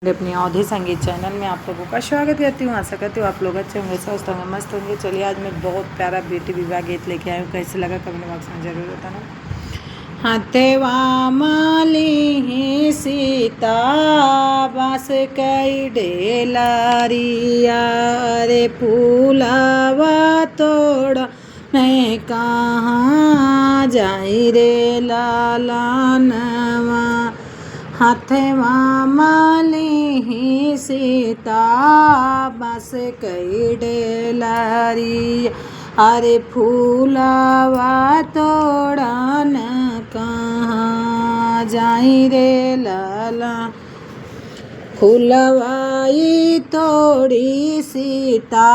अपनी अवधि संगीत चैनल में आप लोगों का स्वागत करती हूँ। आशा करती हूँ आप लोग अच्छे होंगे, स्वस्थ होंगे, मस्त होंगे। चलिए आज मैं बहुत प्यारा बेटी विवाह गीत लेके आई हूँ। कैसे लगा कमेंट बॉक्स में जरूर बताना। हथवा माली सीता बास कई डेलारिया रे फूलावा तोड़ा मैं कहाँ जाई रे लालानवा। हथवा माली सीता बस कई डेलारी अरे फूलावा तोड़न कहाँ जाई रे लाला। फूलवाई तोड़ी सीता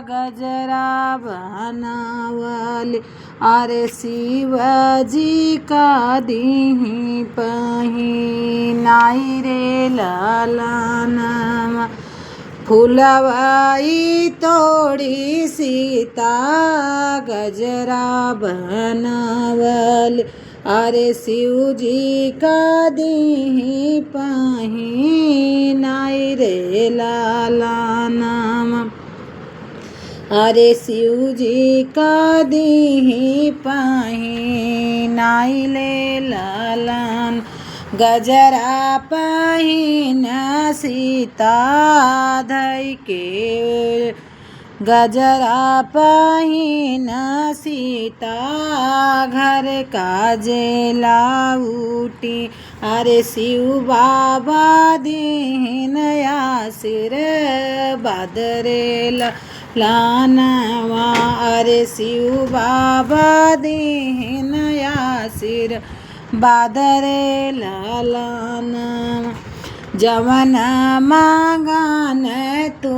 गजरा बनावली अरे शिवजी का दीही पहिनाई रे लालानवा। फूलवाई तोड़ी सीता गजरा बनावली अरे शिवजी का दीही पहिनाई रे लालानवा। अरे शिवजी का दीही पहिनाई ले लालन। गजरा पहिन सीता धई के गजरा पहिन सीता घर का जेला उठी अरे शिव बाबा दीन आशीर बादरेला लानवा। अरे शिव बाबा दीन आशीर बादरे लालानवा। जवन मांगन तू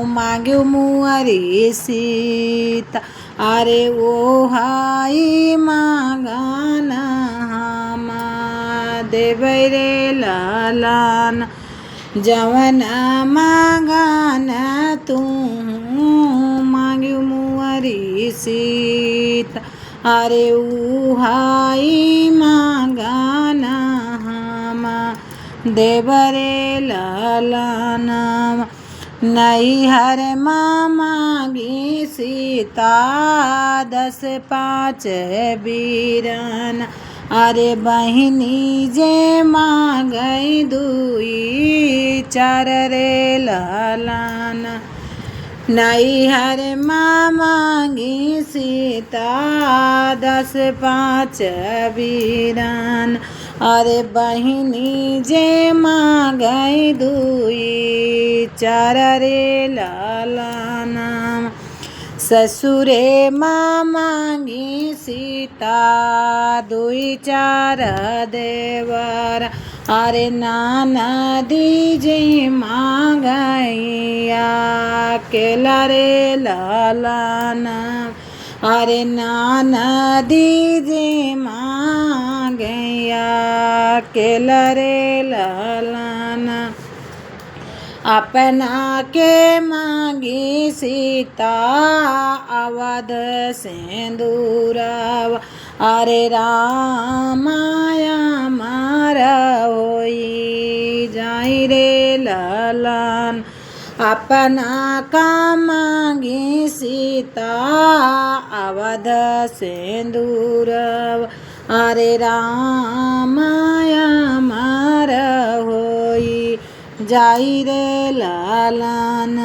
मांग्यो मुअरी सीता अरे वो हाई मांगन हम देबै रे लालन। जवन मांगन तू मांग्यो मुअरी सीता अरे वो हाई मांगन हम देवरे लालानवा। नैहर मांगी सीता 10 5 बीरन अरे बहिनी जे मांगई 2 4 रे लालाना। नैहर मांगी सीता 10 5 बीरन अरे बहिनी जे मांगई 2 4 रे लालाना। ससुरे मांगी सीता 2 4 देवर अरे ननदी जी मांगैया केला रे लालाना। अरे ननदी जी मांगैया केला रे लालाना। अपना के मांगी सीता अवध सिंदूरवा अरे रामाया मारा होई जाई रे लालन। अपना का मांगी सीता अवध सिंदूरवा अरे रामाया मारा होई जाई रे लालन।